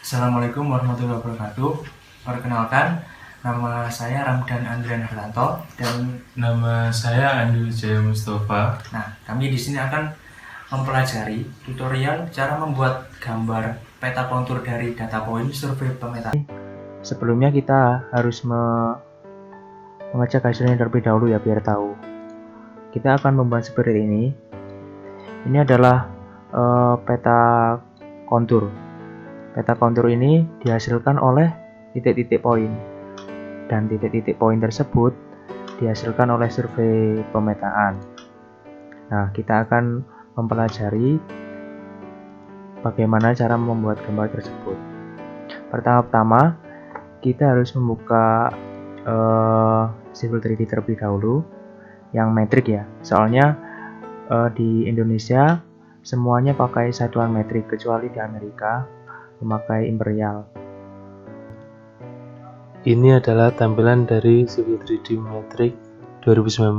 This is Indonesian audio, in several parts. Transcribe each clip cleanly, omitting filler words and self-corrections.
Assalamualaikum warahmatullahi wabarakatuh. Perkenalkan, nama saya Ramdan Andrian Hartanto dan Nama saya Andi Wijaya Mustafa. kami di sini akan mempelajari tutorial cara membuat gambar peta kontur dari data poin survei pemetaan. Sebelumnya kita harus mengecek hasilnya terlebih dahulu ya, biar tahu. Kita akan membuat seperti ini. Ini adalah peta kontur. Peta kontur ini dihasilkan oleh titik-titik poin, dan titik-titik poin tersebut dihasilkan oleh survei pemetaan. Nah, kita akan mempelajari bagaimana cara membuat gambar tersebut. Pertama-tama, kita harus membuka Civil 3D terlebih dahulu, yang metrik ya. Soalnya di Indonesia semuanya pakai satuan metrik, kecuali di Amerika memakai imperial. Ini adalah tampilan dari Civil 3D Matrix 2019.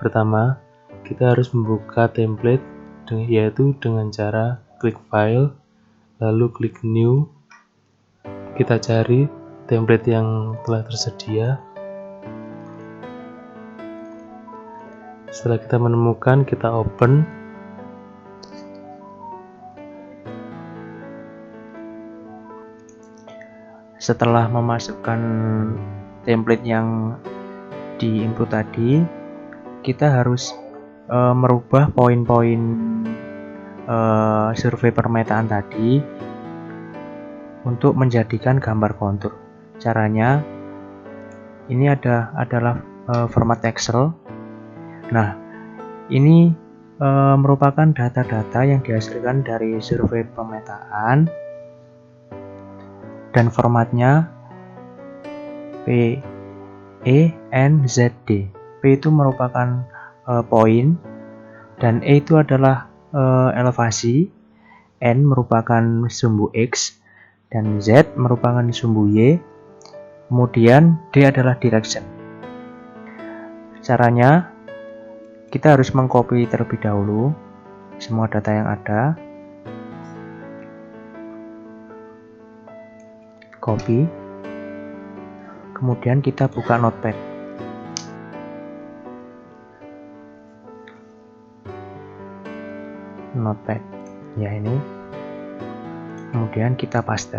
Pertama, kita harus membuka template, yaitu dengan cara klik file, lalu klik new. Kita cari template yang telah tersedia. Setelah kita menemukan, kita open. Setelah memasukkan template yang di input tadi, kita harus merubah poin-poin survei permetaan tadi untuk menjadikan gambar kontur. Caranya ini adalah format Excel. Nah, ini merupakan data-data yang dihasilkan dari survei pemetaan dan formatnya PENZD. P itu merupakan poin, dan E itu adalah elevasi, N merupakan sumbu X, dan Z merupakan sumbu Y, kemudian D adalah direction. Caranya, kita harus mengcopy terlebih dahulu semua data yang ada. Copy, kemudian kita buka notepad. Ya, ini. Kemudian kita paste.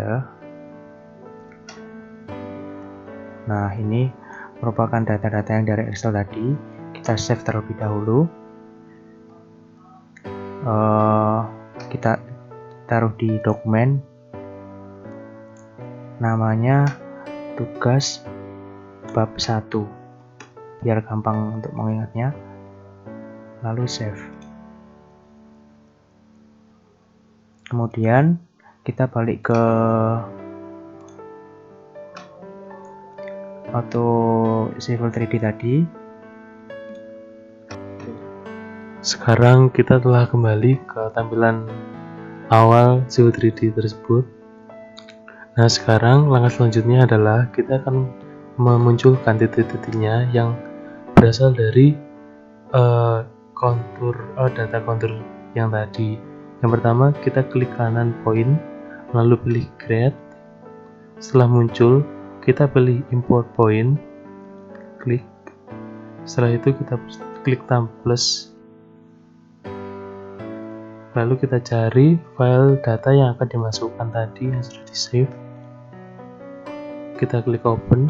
Nah, ini merupakan data-data yang dari Excel tadi. Kita save terlebih dahulu. Kita taruh di dokumen, namanya tugas bab 1, biar gampang untuk mengingatnya. Lalu save. Kemudian kita balik ke auto Civil 3D tadi. Sekarang kita telah kembali ke tampilan awal Civil 3D tersebut. Nah, sekarang langkah selanjutnya adalah kita akan memunculkan titik-titiknya yang berasal dari data kontur yang tadi. Yang pertama, kita klik kanan poin, lalu pilih create. Setelah muncul, kita pilih import point, klik. Setelah itu kita klik tombol plus, lalu kita cari file data yang akan dimasukkan tadi yang sudah di save. Kita klik open.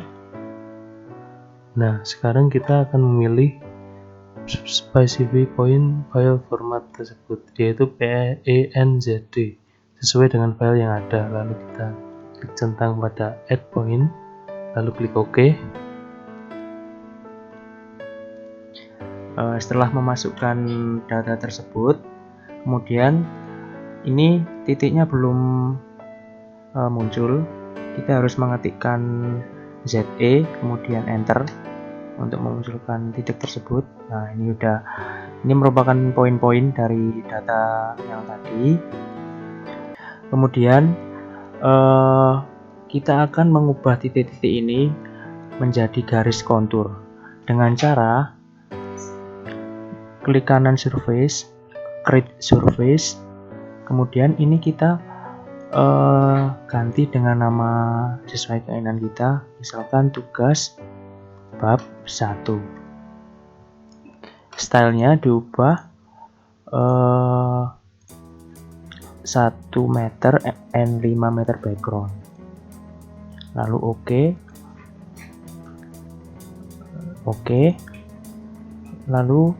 Nah, sekarang kita akan memilih specific point file format tersebut, yaitu PENZD, sesuai dengan file yang ada. Lalu kita klik centang pada add point, lalu klik OK. Setelah memasukkan data tersebut, kemudian ini titiknya belum muncul. Kita harus mengetikkan ZE kemudian enter untuk memunculkan titik tersebut. Nah, ini merupakan poin-poin dari data yang tadi. Kemudian kita akan mengubah titik-titik ini menjadi garis kontur dengan cara klik kanan surface, create surface, kemudian ini kita ganti dengan nama sesuai keinginan kita, misalkan tugas bab 1. Stylenya diubah 1 meter and 5 meter background, lalu oke. Lalu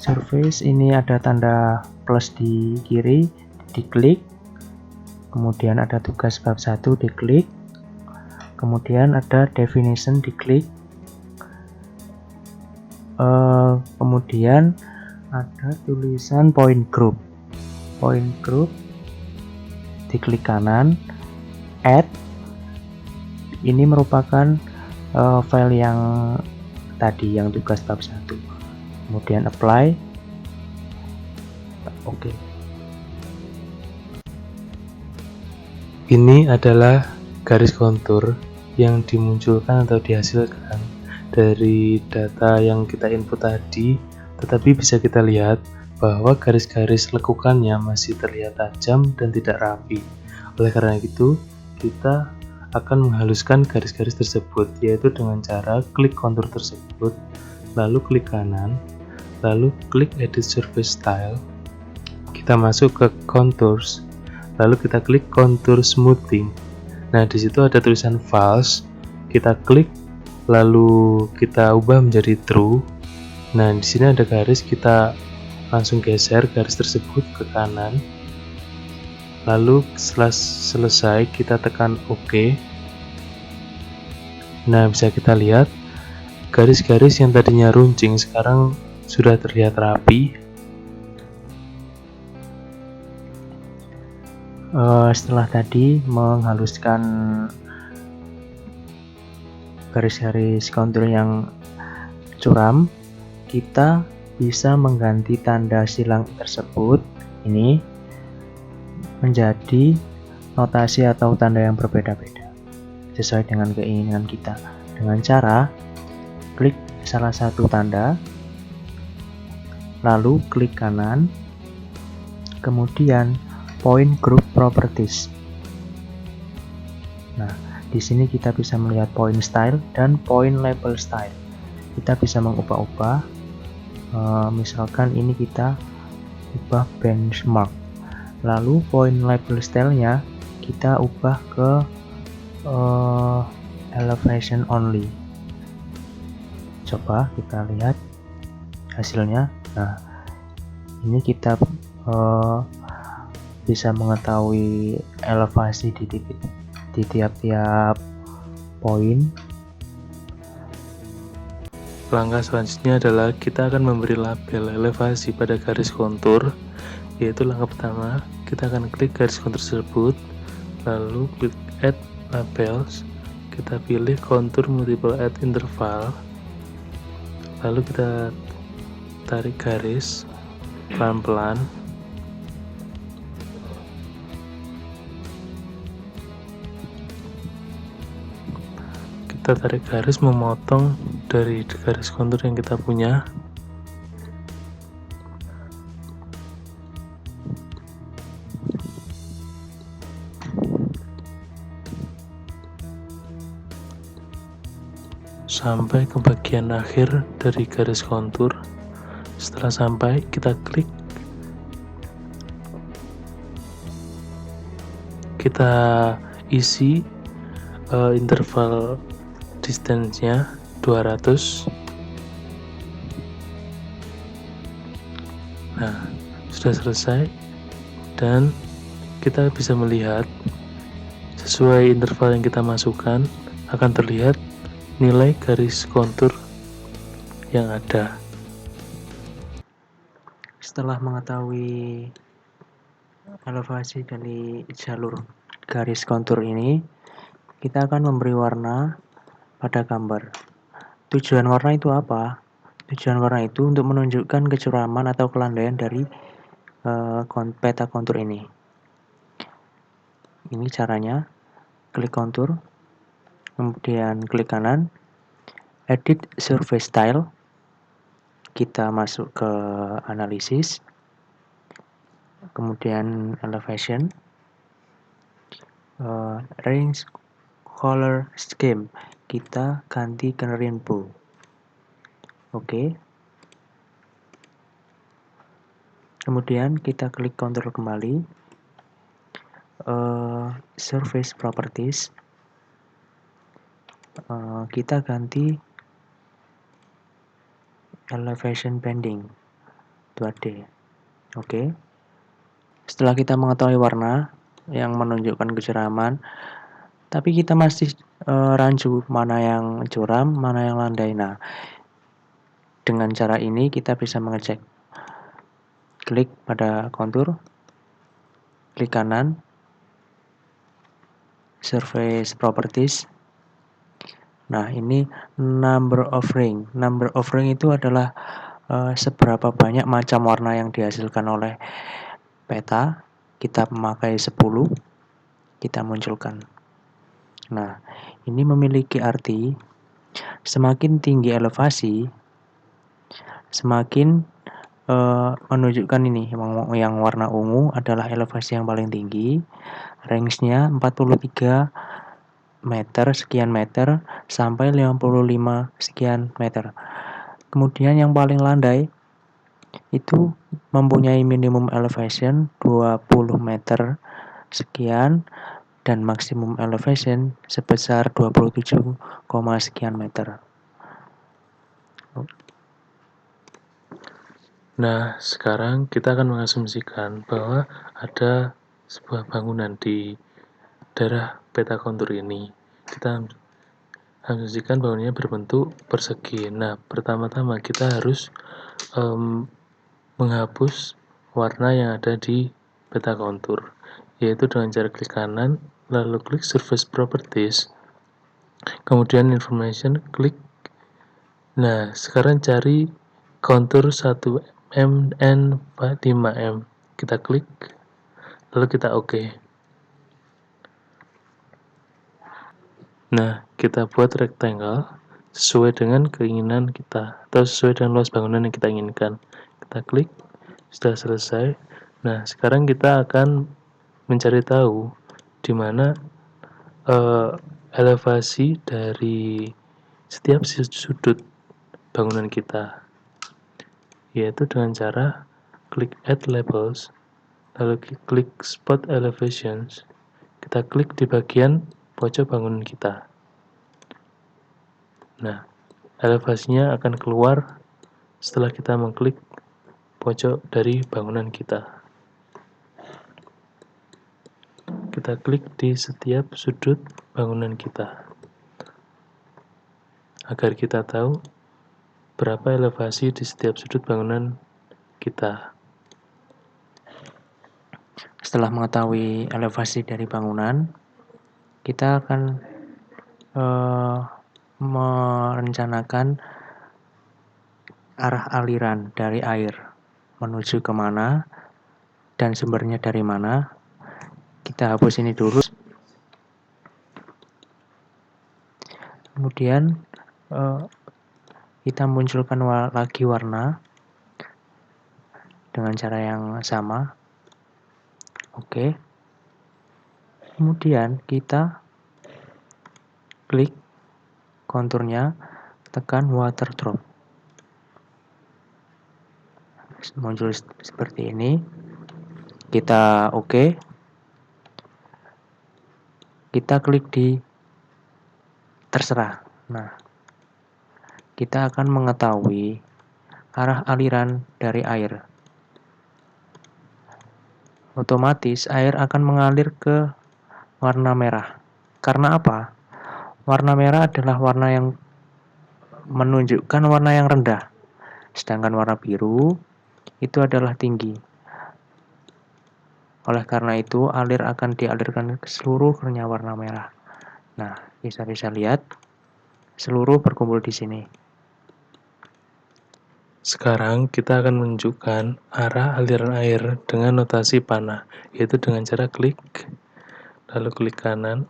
surface ini ada tanda plus di kiri, diklik. Kemudian ada tugas bab 1, diklik. Kemudian ada definition, diklik. Kemudian ada tulisan point group, diklik kanan. Add, ini merupakan file yang tadi, yang tugas bab 1. Kemudian apply, oke. Ini adalah garis kontur yang dimunculkan atau dihasilkan dari data yang kita input tadi, tetapi bisa kita lihat bahwa garis-garis lekukannya masih terlihat tajam dan tidak rapi. Oleh karena itu, kita akan menghaluskan garis-garis tersebut, yaitu dengan cara klik kontur tersebut, lalu klik kanan, lalu klik edit surface style, kita masuk ke contours, lalu kita klik contour smoothing. Nah, di situ ada tulisan false, kita klik, lalu kita ubah menjadi true. Nah, di sini ada garis, kita langsung geser garis tersebut ke kanan. Lalu setelah selesai kita tekan OK. Nah, bisa kita lihat garis-garis yang tadinya runcing sekarang sudah terlihat rapi. Setelah tadi menghaluskan garis-garis kontur yang curam, kita bisa mengganti tanda silang tersebut ini menjadi notasi atau tanda yang berbeda-beda sesuai dengan keinginan kita, dengan cara klik salah satu tanda, lalu klik kanan, kemudian point group properties. Nah, di sini kita bisa melihat point style dan point label style. Kita bisa mengubah-ubah. Misalkan ini kita ubah benchmark. Lalu point label style-nya kita ubah ke elevation only. Coba kita lihat hasilnya. Nah, ini kita bisa mengetahui elevasi di tiap-tiap poin. Langkah selanjutnya adalah kita akan memberi label elevasi pada garis kontur, yaitu langkah pertama, kita akan klik garis kontur tersebut, lalu klik add labels, kita pilih kontur multiple add interval, lalu kita tarik garis pelan-pelan. Kita tarik garis memotong dari garis kontur yang kita punya. Sampai ke bagian akhir dari garis kontur. Setelah sampai, kita klik, kita isi interval distance-nya 200. Nah, sudah selesai dan kita bisa melihat sesuai interval yang kita masukkan akan terlihat nilai garis kontur yang ada. Setelah mengetahui elevasi dari jalur garis kontur ini, kita akan memberi warna pada gambar. Tujuan warna itu apa? Tujuan warna itu untuk menunjukkan kecuraman atau kelandaian dari peta kontur ini. Ini caranya, klik kontur, kemudian klik kanan, edit surface style, kita masuk ke analisis, kemudian elevation, range color scheme, kita ganti ke rainbow. Oke. Kemudian kita klik control kembali, surface properties, kita ganti elevation bending 2D. Oke. Setelah kita mengetahui warna yang menunjukkan keceraman, tapi kita masih rancu mana yang curam, mana yang landai. Nah, dengan cara ini kita bisa mengecek. Klik pada kontur, klik kanan, surface properties. Nah, ini number of ring. Number of ring itu adalah seberapa banyak macam warna yang dihasilkan oleh peta. Kita memakai 10, kita munculkan. Nah, ini memiliki arti semakin tinggi elevasi, semakin menunjukkan ini yang warna ungu adalah elevasi yang paling tinggi, range-nya 43 meter sekian meter sampai 55 sekian meter. Kemudian yang paling landai itu mempunyai minimum elevation 20 meter sekian dan maksimum elevation sebesar 27, sekian meter. Nah, sekarang kita akan mengasumsikan bahwa ada sebuah bangunan di daerah peta kontur ini. Kita asumsikan bangunannya berbentuk persegi. Nah, pertama-tama kita harus menghapus warna yang ada di peta kontur, yaitu dengan cara klik kanan, lalu klik surface properties, kemudian information, klik. Nah, sekarang cari kontur 1 MN 5M, kita klik, lalu kita OK. Nah, kita buat rectangle sesuai dengan keinginan kita, atau sesuai dengan luas bangunan yang kita inginkan. Kita klik, sudah selesai. Nah, sekarang kita akan mencari tahu di mana elevasi dari setiap sudut bangunan kita, yaitu dengan cara klik add labels, lalu klik spot elevations, kita klik di bagian pojok bangunan kita. Nah, elevasinya akan keluar setelah kita mengklik pojok dari bangunan kita. Kita klik di setiap sudut bangunan kita agar kita tahu berapa elevasi di setiap sudut bangunan kita. Setelah mengetahui elevasi dari bangunan, kita akan merencanakan arah aliran dari air menuju kemana dan sumbernya dari mana. Kita hapus ini dulu. Kemudian kita munculkan lagi warna dengan cara yang sama. Oke. Kemudian kita klik konturnya, tekan water drop. Muncul seperti ini. Kita oke. Kita klik di terserah. Nah, kita akan mengetahui arah aliran dari air. Otomatis air akan mengalir ke warna merah. Karena apa? Warna merah adalah warna yang menunjukkan warna yang rendah. Sedangkan warna biru itu adalah tinggi. Oleh karena itu, air akan dialirkan ke seluruhnya warna merah. Nah, bisa lihat seluruh berkumpul di sini. Sekarang kita akan menunjukkan arah aliran air dengan notasi panah, yaitu dengan cara klik, lalu klik kanan,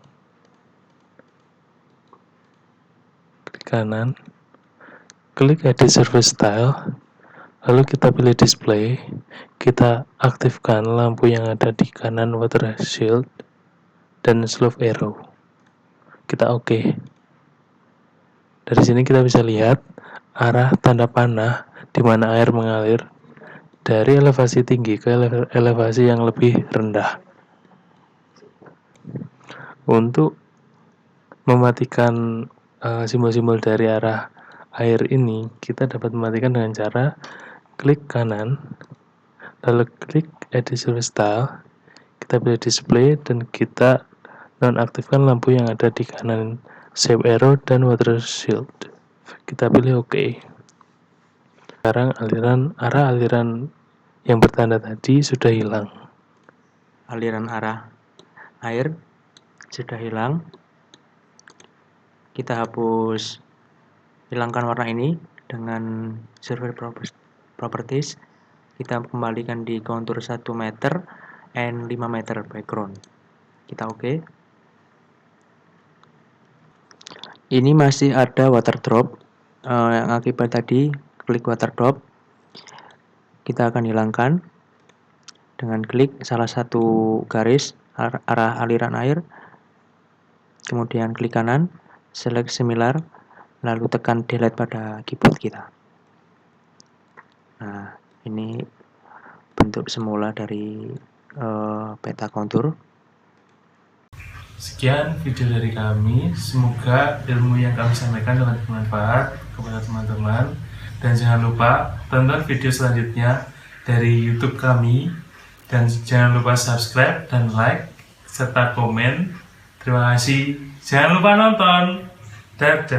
klik edit surface style, lalu kita pilih display, kita aktifkan lampu yang ada di kanan water shield, dan slope arrow. Kita oke. Dari sini kita bisa lihat arah tanda panah di mana air mengalir dari elevasi tinggi ke elevasi yang lebih rendah. Untuk mematikan simbol-simbol dari arah air ini, kita dapat mematikan dengan cara klik kanan, lalu klik Edit Surface Style, kita pilih Display, dan kita nonaktifkan lampu yang ada di kanan Shape Arrow dan Water Shield. Kita pilih OK. Sekarang arah aliran yang bertanda tadi sudah hilang. Aliran arah air sudah hilang. Kita hilangkan warna ini dengan Surface Properties. Kita kembalikan di kontur 1 meter and 5 meter background. Kita oke. Ini masih ada water drop yang akibat tadi klik water drop. Kita akan hilangkan dengan klik salah satu garis arah aliran air, kemudian klik kanan, select similar, lalu tekan delete pada keyboard kita. Nah, ini bentuk semula dari peta kontur. Sekian video dari kami, semoga ilmu yang kami sampaikan dapat bermanfaat kepada teman-teman, dan jangan lupa tonton video selanjutnya dari YouTube kami, dan jangan lupa subscribe dan like serta komen. Terima kasih, jangan lupa nonton. Dadah.